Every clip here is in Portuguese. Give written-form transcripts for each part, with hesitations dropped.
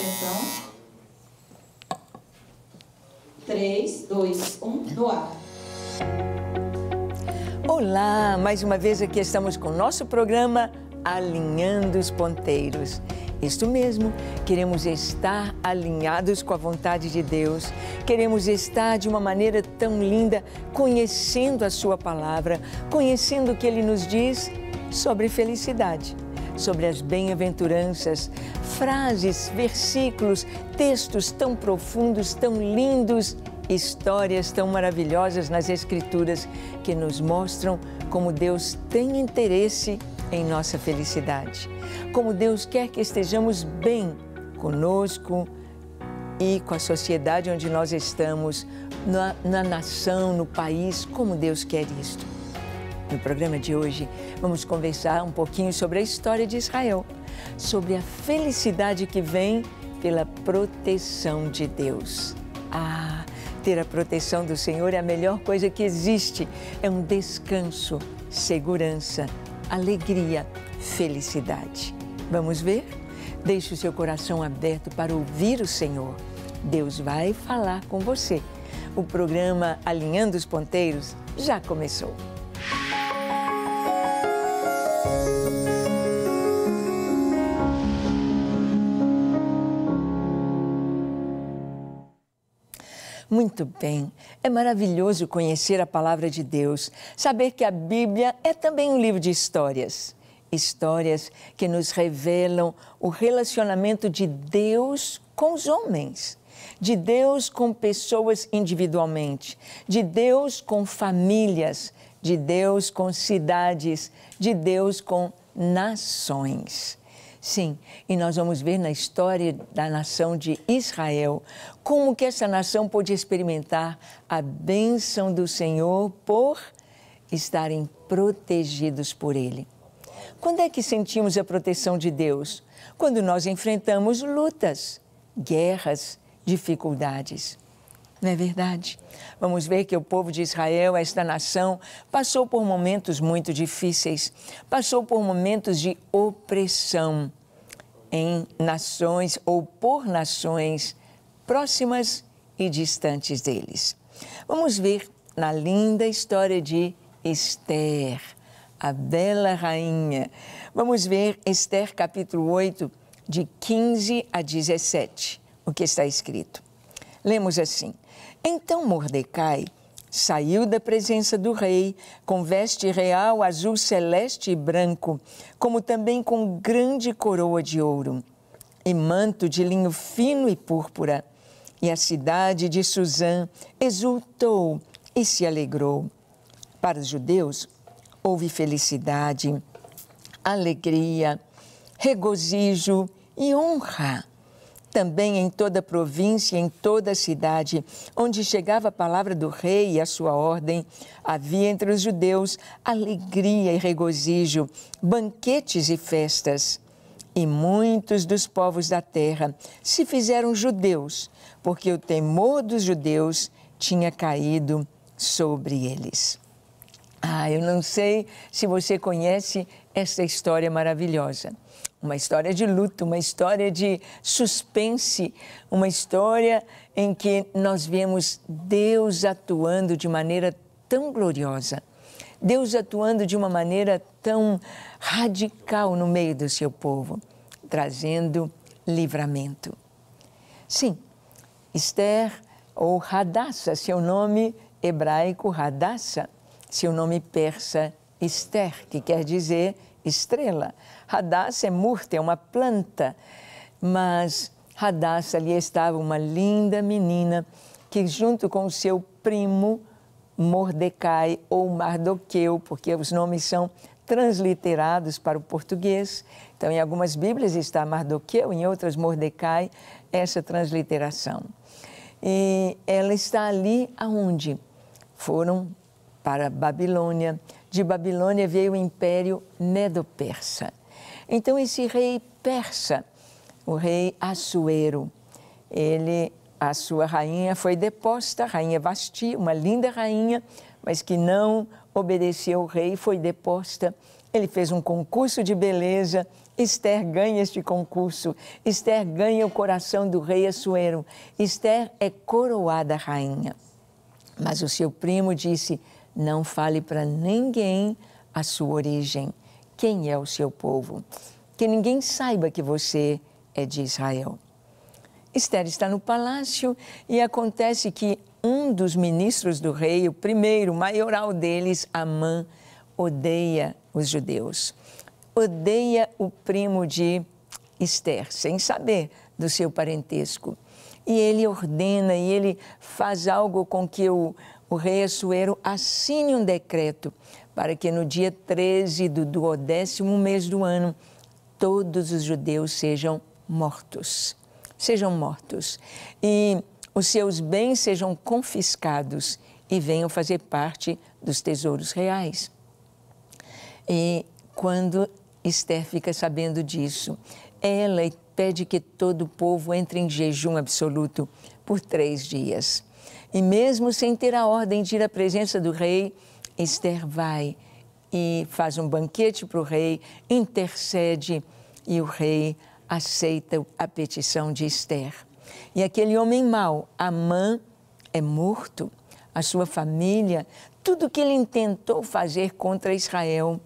Atenção. 3, 2, 1, no ar. Olá, mais uma vez aqui estamos com o nosso programa Alinhando os Ponteiros. Isto mesmo, queremos estar alinhados com a vontade de Deus, queremos estar de uma maneira tão linda, conhecendo a Sua palavra, conhecendo o que Ele nos diz sobre felicidade, sobre as bem-aventuranças, frases, versículos, textos tão profundos, tão lindos, histórias tão maravilhosas nas Escrituras que nos mostram como Deus tem interesse em nossa felicidade. Como Deus quer que estejamos bem conosco e com a sociedade onde nós estamos, na nação, no país, como Deus quer isto. No programa de hoje, vamos conversar um pouquinho sobre a história de Israel, sobre a felicidade que vem pela proteção de Deus. Ter a proteção do Senhor é a melhor coisa que existe. É um descanso, segurança, alegria, felicidade. Vamos ver? Deixe o seu coração aberto para ouvir o Senhor. Deus vai falar com você. O programa Alinhando os Ponteiros já começou. Muito bem, é maravilhoso conhecer a palavra de Deus, saber que a Bíblia é também um livro de histórias. Histórias que nos revelam o relacionamento de Deus com os homens, de Deus com pessoas individualmente, de Deus com famílias, de Deus com cidades, de Deus com nações. Sim, e nós vamos ver na história da nação de Israel como que essa nação pôde experimentar a bênção do Senhor por estarem protegidos por Ele. Quando é que sentimos a proteção de Deus? Quando nós enfrentamos lutas, guerras, dificuldades. Não é verdade? Vamos ver que o povo de Israel, esta nação, passou por momentos muito difíceis, passou por momentos de opressão em nações ou por nações próximas e distantes deles. Vamos ver na linda história de Esther, a bela rainha. Vamos ver Esther capítulo 8, de 15 a 17, o que está escrito. Lemos assim: Então Mordecai saiu da presença do rei com veste real azul celeste e branco, como também com grande coroa de ouro e manto de linho fino e púrpura. E a cidade de Susã exultou e se alegrou. Para os judeus houve felicidade, alegria, regozijo e honra. Também em toda a província, em toda a cidade, onde chegava a palavra do rei e a sua ordem, havia entre os judeus alegria e regozijo, banquetes e festas. E muitos dos povos da terra se fizeram judeus, porque o temor dos judeus tinha caído sobre eles. Eu não sei se você conhece essa história maravilhosa. Uma história de luto, uma história de suspense, uma história em que nós vemos Deus atuando de maneira tão gloriosa, Deus atuando de uma maneira tão radical no meio do seu povo, trazendo livramento. Sim, Esther, ou Hadassah, seu nome hebraico Hadassah, seu nome persa Esther, que quer dizer estrela. Hadassah é murta, é uma planta, mas Hadassah ali estava uma linda menina que junto com o seu primo Mordecai ou Mardoqueu, porque os nomes são transliterados para o português. Então, em algumas Bíblias está Mardoqueu, em outras Mordecai, essa transliteração. E ela está ali aonde? Foram para a Babilônia. De Babilônia veio o Império Medo-Persa. Então, esse rei persa, o rei Assuero, a sua rainha foi deposta, a rainha Vasti, uma linda rainha, mas que não obedeceu ao rei, foi deposta. Ele fez um concurso de beleza Esther ganha este concurso, Esther ganha o coração do rei Assuero, Esther é coroada rainha. Mas o seu primo disse, não fale para ninguém a sua origem, quem é o seu povo, que ninguém saiba que você é de Israel. Esther está no palácio e acontece que um dos ministros do rei, o primeiro, o maioral deles, Amã, odeia os judeus. Odeia o primo de Esther, sem saber do seu parentesco. E ele ordena, e ele faz algo com que o rei Assuero assine um decreto para que no dia 13 do 12º mês do ano, todos os judeus sejam mortos. Sejam mortos. E os seus bens sejam confiscados e venham fazer parte dos tesouros reais. E quando Esther fica sabendo disso, ela pede que todo o povo entre em jejum absoluto por 3 dias. E mesmo sem ter a ordem de ir à presença do rei, Esther vai e faz um banquete para o rei, intercede e o rei aceita a petição de Esther. E aquele homem mau, Amã, é morto, a sua família, tudo que ele intentou fazer contra Israel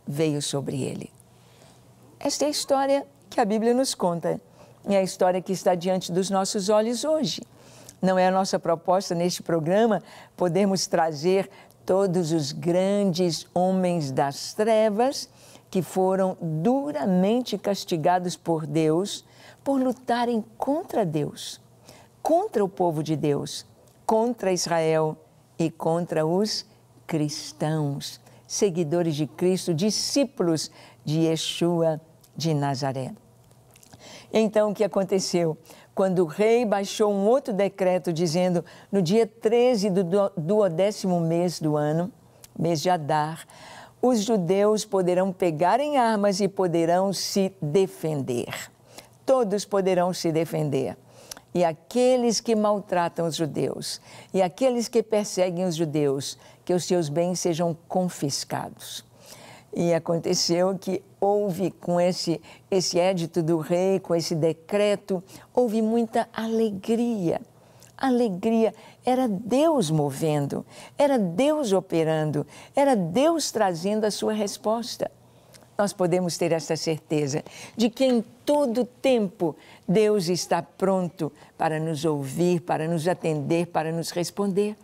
veio sobre ele. Esta é a história que a Bíblia nos conta, e é a história que está diante dos nossos olhos hoje. Não é a nossa proposta neste programa podermos trazer todos os grandes homens das trevas que foram duramente castigados por Deus por lutarem contra Deus, contra o povo de Deus, contra Israel e contra os cristãos, seguidores de Cristo, discípulos de Yeshua de Nazaré. Então, o que aconteceu? Quando o rei baixou um outro decreto dizendo, no dia 13 do 12º mês do ano, mês de Adar, os judeus poderão pegar em armas e poderão se defender. Todos poderão se defender. E aqueles que maltratam os judeus, e aqueles que perseguem os judeus, que os seus bens sejam confiscados. E aconteceu que houve, com esse édito do rei, com esse decreto, houve muita alegria. Alegria, era Deus movendo, era Deus operando, era Deus trazendo a sua resposta. Nós podemos ter essa certeza de que em todo tempo Deus está pronto para nos ouvir, para nos atender, para nos responder.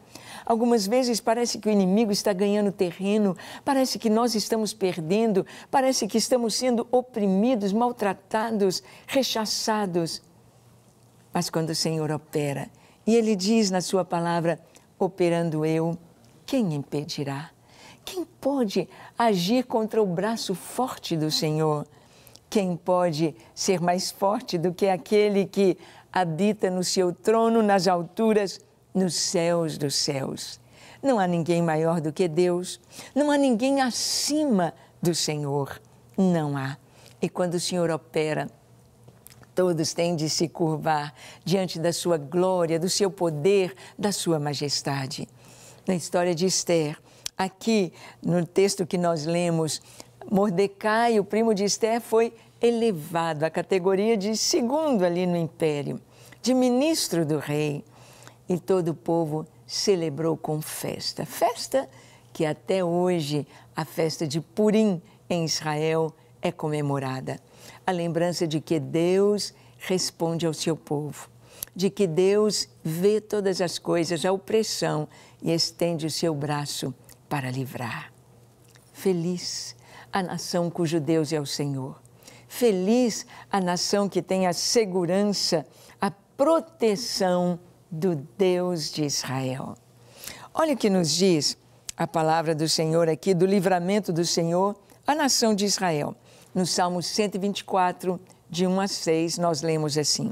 Algumas vezes parece que o inimigo está ganhando terreno, parece que nós estamos perdendo, parece que estamos sendo oprimidos, maltratados, rechaçados. Mas quando o Senhor opera, e Ele diz na sua palavra, operando eu, quem impedirá? Quem pode agir contra o braço forte do Senhor? Quem pode ser mais forte do que aquele que habita no seu trono nas alturas, nos céus dos céus? Não há ninguém maior do que Deus, não há ninguém acima do Senhor, não há. E quando o Senhor opera, todos têm de se curvar diante da sua glória, do seu poder, da sua majestade. Na história de Esther, aqui no texto que nós lemos, Mordecai, o primo de Esther, foi elevado à categoria de segundo ali no império, de ministro do rei. E todo o povo celebrou com festa. Festa que até hoje, a festa de Purim em Israel é comemorada. A lembrança de que Deus responde ao seu povo, de que Deus vê todas as coisas, a opressão, e estende o seu braço para livrar. Feliz a nação cujo Deus é o Senhor. Feliz a nação que tem a segurança, a proteção do Deus de Israel. Olha o que nos diz a palavra do Senhor aqui, do livramento do Senhor, a nação de Israel. No Salmo 124, de 1 a 6, nós lemos assim: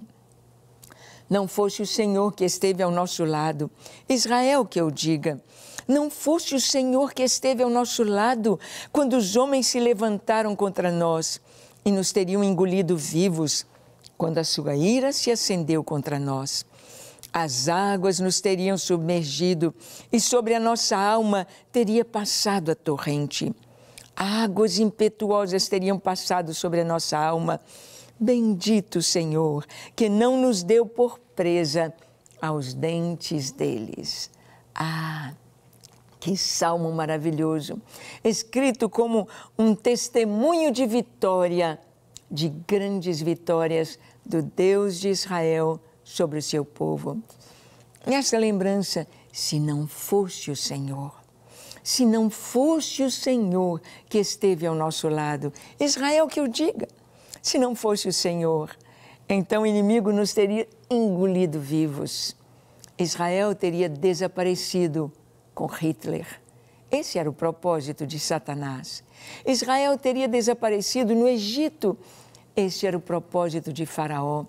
Não foste o Senhor que esteve ao nosso lado, Israel que eu diga, não foste o Senhor que esteve ao nosso lado quando os homens se levantaram contra nós e nos teriam engolido vivos, quando a sua ira se acendeu contra nós. As águas nos teriam submergido e sobre a nossa alma teria passado a torrente. Águas impetuosas teriam passado sobre a nossa alma. Bendito Senhor, que não nos deu por presa aos dentes deles. Ah, que salmo maravilhoso! Escrito como um testemunho de vitória, de grandes vitórias do Deus de Israel sobre o seu povo. Nessa lembrança, se não fosse o Senhor, se não fosse o Senhor que esteve ao nosso lado, Israel que o diga, se não fosse o Senhor, então o inimigo nos teria engolido vivos. Israel teria desaparecido com Hitler. Esse era o propósito de Satanás. Israel teria desaparecido no Egito. Esse era o propósito de Faraó.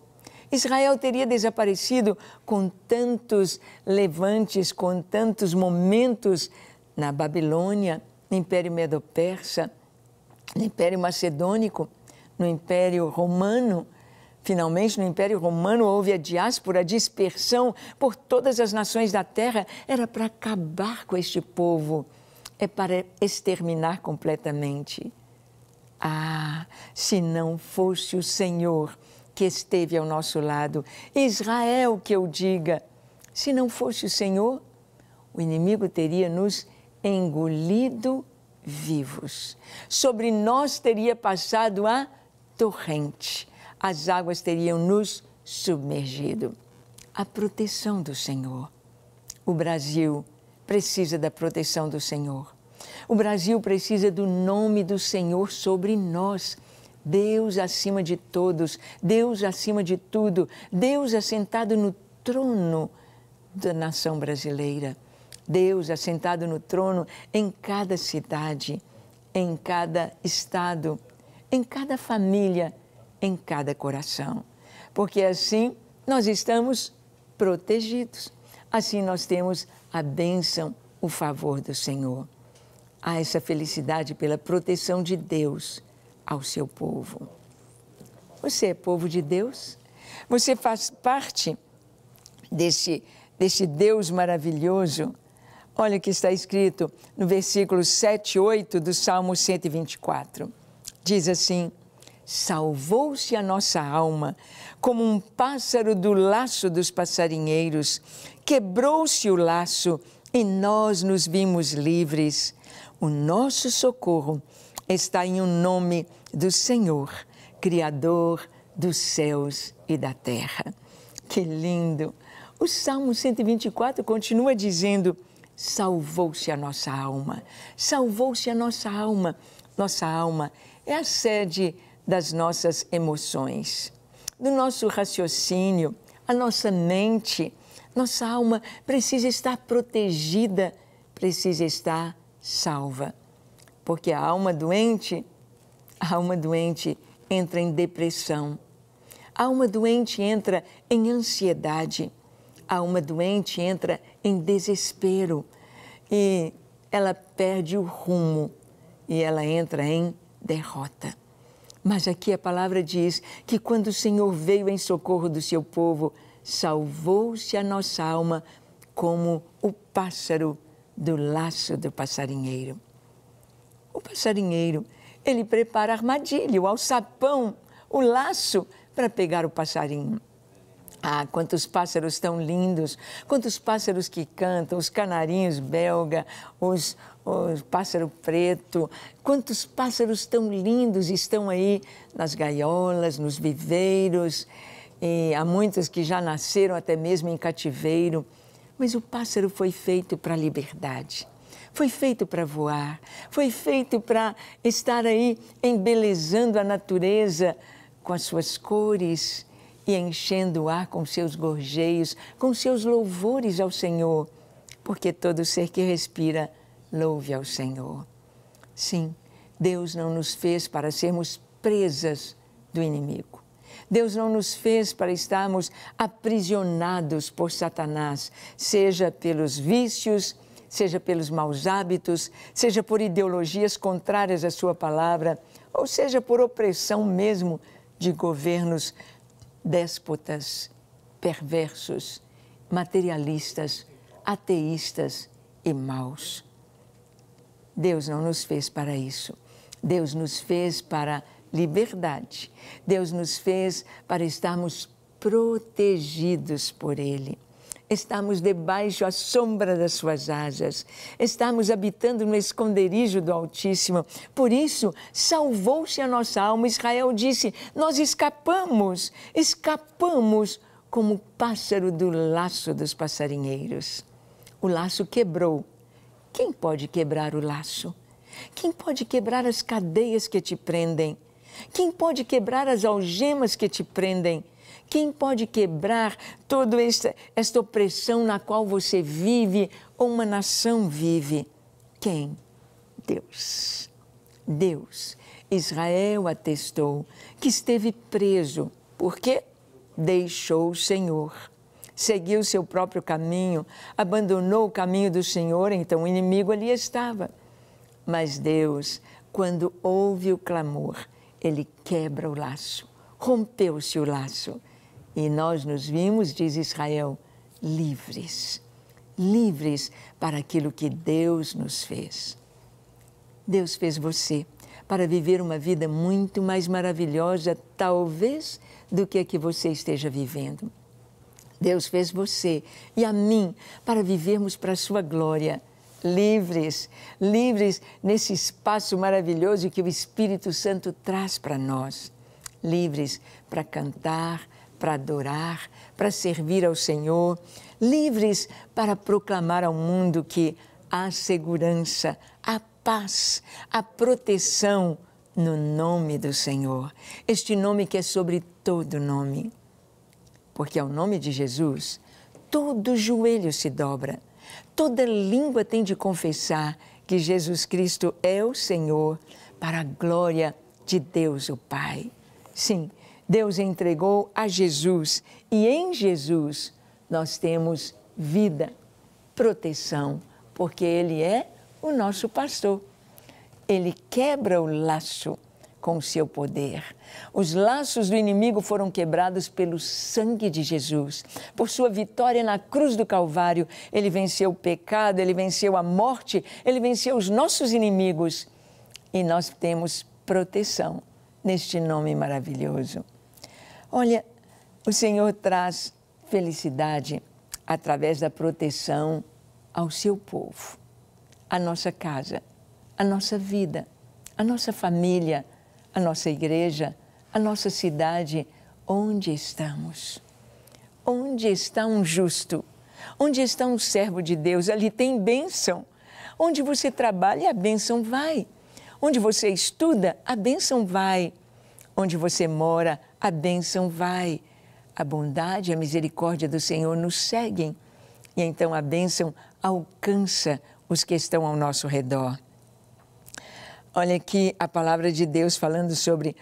Israel teria desaparecido com tantos levantes, com tantos momentos na Babilônia, no Império Medo-Persa, no Império Macedônico, no Império Romano. Finalmente, no Império Romano, houve a diáspora, a dispersão por todas as nações da terra. Era para acabar com este povo, é para exterminar completamente. Ah, se não fosse o Senhor que esteve ao nosso lado, Israel que eu diga, se não fosse o Senhor, o inimigo teria nos engolido vivos. Sobre nós teria passado a torrente. As águas teriam nos submergido. A proteção do Senhor. O Brasil precisa da proteção do Senhor. O Brasil precisa do nome do Senhor sobre nós. Deus acima de todos, Deus acima de tudo, Deus assentado no trono da nação brasileira. Deus assentado no trono em cada cidade, em cada estado, em cada família, em cada coração. Porque assim nós estamos protegidos. Assim nós temos a bênção, o favor do Senhor. Há essa felicidade pela proteção de Deus ao seu povo. Você é povo de Deus? Você faz parte desse Deus maravilhoso? Olha o que está escrito no versículo 7 e 8 do Salmo 124. Diz assim: salvou-se a nossa alma como um pássaro do laço dos passarinheiros. Quebrou-se o laço e nós nos vimos livres. O nosso socorro está em o nome do Senhor, Criador dos céus e da terra. Que lindo! O Salmo 124 continua dizendo: salvou-se a nossa alma, salvou-se a nossa alma. Nossa alma é a sede das nossas emoções, do nosso raciocínio, a nossa mente. Nossa alma precisa estar protegida, precisa estar salva. Porque a alma doente entra em depressão. A alma doente entra em ansiedade. A alma doente entra em desespero. E ela perde o rumo e ela entra em derrota. Mas aqui a palavra diz que quando o Senhor veio em socorro do seu povo, salvou-se a nossa alma como o pássaro do laço do passarinheiro. O passarinheiro, ele prepara a armadilha, o alçapão, o laço para pegar o passarinho. Ah, quantos pássaros tão lindos, quantos pássaros que cantam, os canarinhos belga, os pássaro preto, quantos pássaros tão lindos estão aí nas gaiolas, nos viveiros, e há muitos que já nasceram até mesmo em cativeiro. Mas o pássaro foi feito para a liberdade, foi feito para voar, foi feito para estar aí embelezando a natureza com as suas cores e enchendo o ar com seus gorjeios, com seus louvores ao Senhor, porque todo ser que respira louve ao Senhor. Sim, Deus não nos fez para sermos presas do inimigo. Deus não nos fez para estarmos aprisionados por Satanás, seja pelos vícios, seja pelos maus hábitos, seja por ideologias contrárias à sua palavra, ou seja por opressão mesmo de governos déspotas, perversos, materialistas, ateístas e maus. Deus não nos fez para isso. Deus nos fez para liberdade. Deus nos fez para estarmos protegidos por Ele. Estamos debaixo à sombra das suas asas. Estamos habitando no esconderijo do Altíssimo. Por isso, salvou-se a nossa alma. Israel disse, nós escapamos como o pássaro do laço dos passarinheiros. O laço quebrou. Quem pode quebrar o laço? Quem pode quebrar as cadeias que te prendem? Quem pode quebrar as algemas que te prendem? Quem pode quebrar toda esta opressão na qual você vive ou uma nação vive? Quem? Deus. Deus. Israel atestou que esteve preso. Por quê? Deixou o Senhor. Seguiu seu próprio caminho, abandonou o caminho do Senhor, então o inimigo ali estava. Mas Deus, quando ouve o clamor, Ele quebra o laço, rompeu-se o laço. E nós nos vimos, diz Israel, livres, livres para aquilo que Deus nos fez. Deus fez você para viver uma vida muito mais maravilhosa, talvez, do que a que você esteja vivendo. Deus fez você e a mim para vivermos para a sua glória, livres, livres nesse espaço maravilhoso que o Espírito Santo traz para nós, livres para cantar, para adorar, para servir ao Senhor, livres para proclamar ao mundo que há segurança, há paz, há proteção no nome do Senhor. Este nome que é sobre todo nome. Porque ao nome de Jesus, todo joelho se dobra, toda língua tem de confessar que Jesus Cristo é o Senhor, para a glória de Deus o Pai. Sim, Deus entregou a Jesus e em Jesus nós temos vida, proteção, porque Ele é o nosso pastor. Ele quebra o laço com o seu poder. Os laços do inimigo foram quebrados pelo sangue de Jesus. Por sua vitória na cruz do Calvário, Ele venceu o pecado, Ele venceu a morte, Ele venceu os nossos inimigos. E nós temos proteção neste nome maravilhoso. Olha, o Senhor traz felicidade através da proteção ao seu povo, à nossa casa, à nossa vida, à nossa família, à nossa igreja, à nossa cidade, onde estamos. Onde está um justo? Onde está um servo de Deus? Ali tem bênção. Onde você trabalha, a bênção vai. Onde você estuda, a bênção vai. Onde você mora, a bênção vai. A bondade e a misericórdia do Senhor nos seguem. E então a bênção alcança os que estão ao nosso redor. Olha aqui a palavra de Deus falando sobre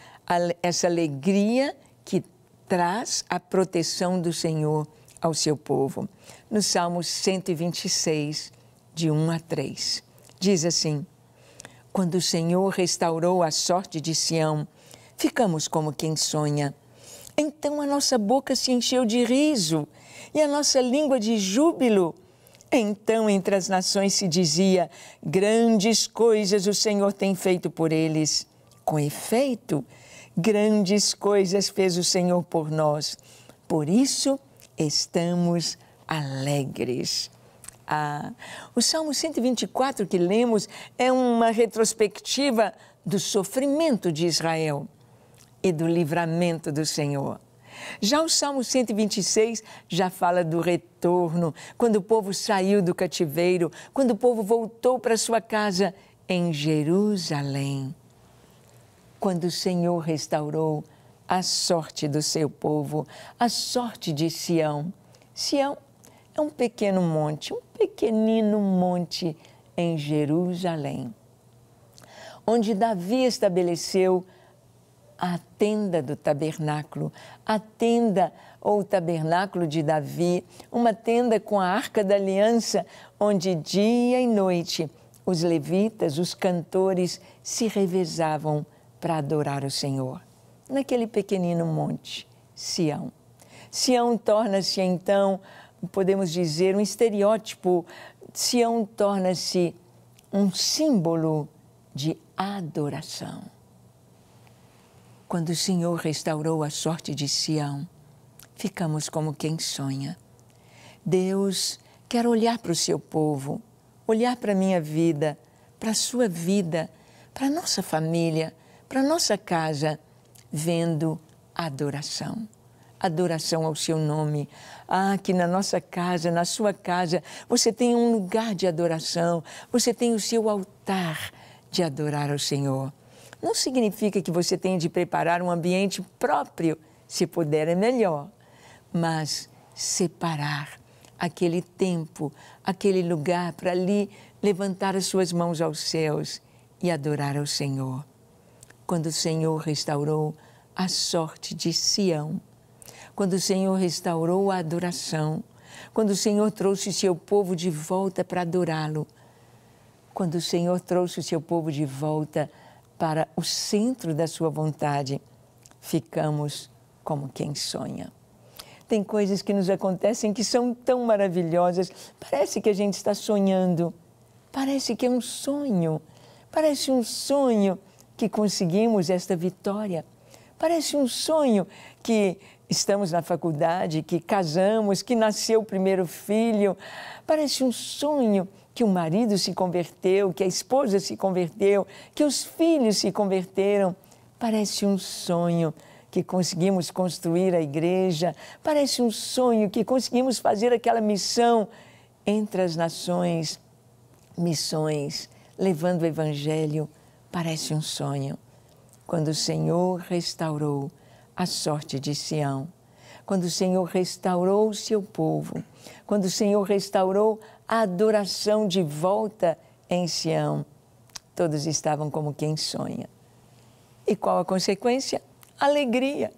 essa alegria que traz a proteção do Senhor ao seu povo. No Salmo 126, de 1 a 3, diz assim: quando o Senhor restaurou a sorte de Sião, ficamos como quem sonha. Então a nossa boca se encheu de riso e a nossa língua de júbilo. Então entre as nações se dizia: grandes coisas o Senhor tem feito por eles. Com efeito, grandes coisas fez o Senhor por nós. Por isso estamos alegres. O Salmo 124 que lemos é uma retrospectiva do sofrimento de Israel e do livramento do Senhor. Já o Salmo 126 já fala do retorno, quando o povo saiu do cativeiro, quando o povo voltou para sua casa em Jerusalém. Quando o Senhor restaurou a sorte do seu povo, a sorte de Sião. Sião é um pequeno monte, um pequenino monte em Jerusalém, onde Davi estabeleceu a tenda do tabernáculo, a tenda ou tabernáculo de Davi, uma tenda com a Arca da Aliança, onde dia e noite os levitas, os cantores, se revezavam para adorar o Senhor. Naquele pequenino monte, Sião. Sião torna-se então, podemos dizer, um estereótipo. Sião torna-se um símbolo de adoração. Quando o Senhor restaurou a sorte de Sião, ficamos como quem sonha. Deus quer olhar para o seu povo, olhar para a minha vida, para a sua vida, para a nossa família, para a nossa casa, vendo adoração. Adoração ao seu nome. Ah, que na nossa casa, na sua casa, você tem um lugar de adoração, você tem o seu altar de adorar ao Senhor. Não significa que você tenha de preparar um ambiente próprio, se puder é melhor, mas separar aquele tempo, aquele lugar para ali levantar as suas mãos aos céus e adorar ao Senhor. Quando o Senhor restaurou a sorte de Sião, quando o Senhor restaurou a adoração, quando o Senhor trouxe o seu povo de volta para adorá-lo, quando o Senhor trouxe o seu povo de volta para o centro da sua vontade, ficamos como quem sonha. Tem coisas que nos acontecem que são tão maravilhosas, parece que a gente está sonhando, parece que é um sonho, parece um sonho que conseguimos esta vitória, parece um sonho que estamos na faculdade, que casamos, que nasceu o primeiro filho, parece um sonho que o marido se converteu, que a esposa se converteu, que os filhos se converteram. Parece um sonho que conseguimos construir a igreja, parece um sonho que conseguimos fazer aquela missão entre as nações, missões, levando o evangelho, parece um sonho. Quando o Senhor restaurou a sorte de Sião, quando o Senhor restaurou o seu povo, quando o Senhor restaurou a adoração de volta em Sião, todos estavam como quem sonha. E qual a consequência? Alegria.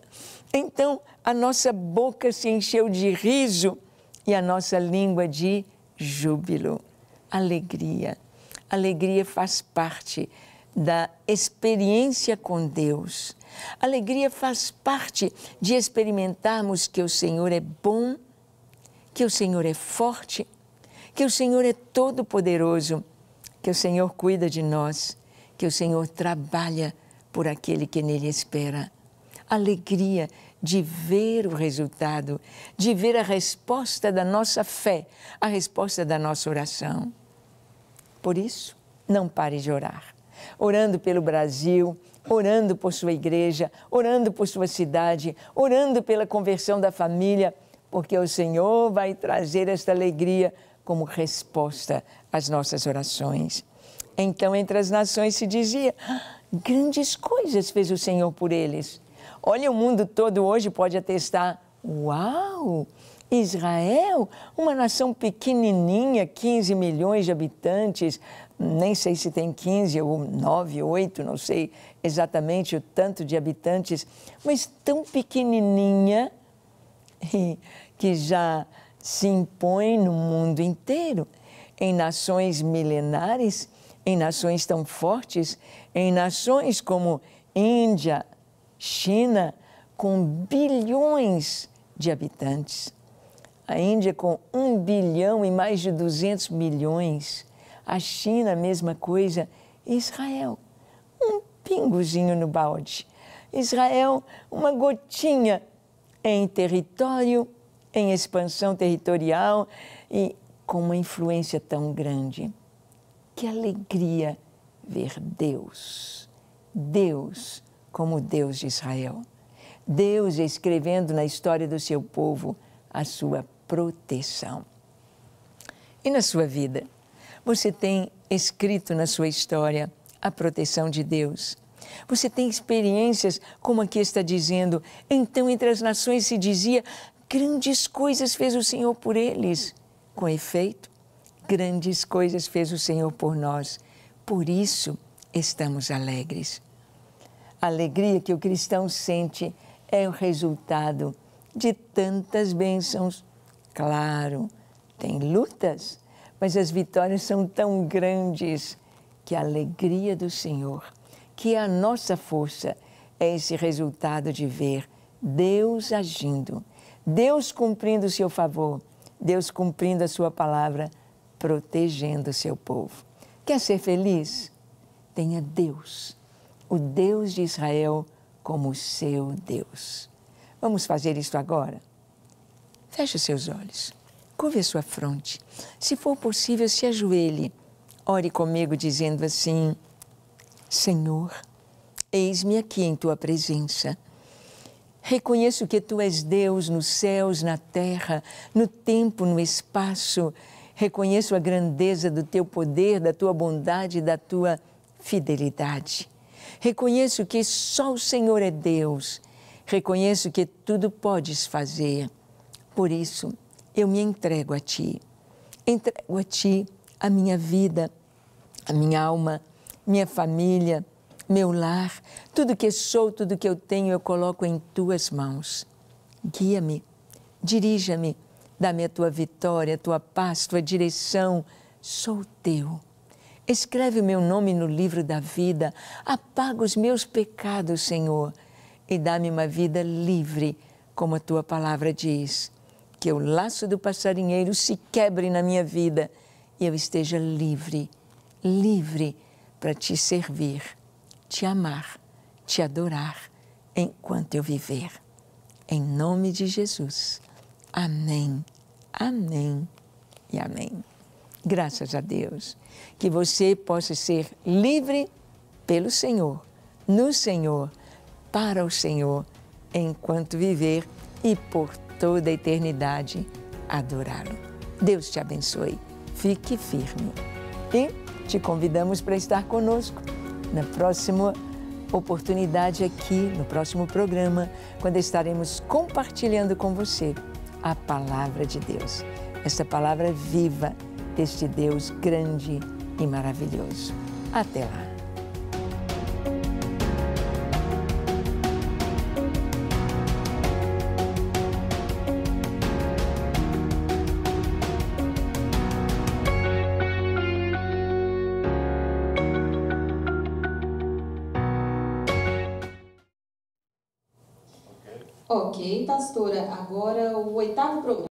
Então, a nossa boca se encheu de riso e a nossa língua de júbilo. Alegria. Alegria faz parte da experiência com Deus. Alegria faz parte de experimentarmos que o Senhor é bom, que o Senhor é forte, que o Senhor é todo-poderoso, que o Senhor cuida de nós, que o Senhor trabalha por aquele que nele espera. Alegria de ver o resultado, de ver a resposta da nossa fé, a resposta da nossa oração. Por isso, não pare de orar. Orando pelo Brasil, orando por sua igreja, orando por sua cidade, orando pela conversão da família, porque o Senhor vai trazer esta alegria como resposta às nossas orações. Então, entre as nações se dizia, grandes coisas fez o Senhor por eles. Olha, o mundo todo hoje pode atestar, uau, Israel, uma nação pequenininha, 15 milhões de habitantes, nem sei se tem 15 ou 9, 8, não sei exatamente o tanto de habitantes, mas tão pequenininha que já se impõe no mundo inteiro, em nações milenares, em nações tão fortes, em nações como Índia, China, com bilhões de habitantes. A Índia com 1 bilhão e mais de 200 milhões. A China, a mesma coisa. Israel, um pingozinho no balde. Israel, uma gotinha em território, em expansão territorial e com uma influência tão grande. Que alegria ver Deus, Deus como Deus de Israel. Deus escrevendo na história do seu povo a sua proteção. E na sua vida, você tem escrito na sua história a proteção de Deus. Você tem experiências como aqui está dizendo, então entre as nações se dizia, grandes coisas fez o Senhor por eles. Com efeito, grandes coisas fez o Senhor por nós. Por isso estamos alegres. A alegria que o cristão sente é o resultado de tantas bênçãos. Claro, tem lutas, mas as vitórias são tão grandes que a alegria do Senhor, que é a nossa força, é esse resultado de ver Deus agindo, Deus cumprindo o seu favor, Deus cumprindo a sua palavra, protegendo o seu povo. Quer ser feliz? tenha Deus, o Deus de Israel, como seu Deus. Vamos fazer isto agora? Feche os seus olhos, curve a sua fronte. Se for possível, se ajoelhe. Ore comigo dizendo assim: Senhor, eis-me aqui em Tua presença. Reconheço que Tu és Deus nos céus, na terra, no tempo, no espaço. Reconheço a grandeza do Teu poder, da Tua bondade e da Tua fidelidade. Reconheço que só o Senhor é Deus. Reconheço que tudo podes fazer. Por isso, eu me entrego a Ti. Entrego a Ti a minha vida, a minha alma, minha família, meu lar, tudo que sou, tudo que eu tenho, eu coloco em Tuas mãos. Guia-me, dirija-me, dá-me a Tua vitória, a Tua paz, Tua direção. Sou Teu. Escreve o meu nome no livro da vida, apaga os meus pecados, Senhor, e dá-me uma vida livre, como a Tua palavra diz. Que o laço do passarinheiro se quebre na minha vida e eu esteja livre, livre para Te servir, Te amar, Te adorar enquanto eu viver. Em nome de Jesus. Amém, amém e amém. Graças a Deus. Que você possa ser livre pelo Senhor, no Senhor, para o Senhor, enquanto viver e por toda a eternidade adorá-lo. Deus te abençoe. Fique firme. E te convidamos para estar conosco na próxima oportunidade aqui, no próximo programa, quando estaremos compartilhando com você a palavra de Deus. Esta palavra viva deste Deus grande e maravilhoso. Até lá. Ok, pastora, agora o 8º programa.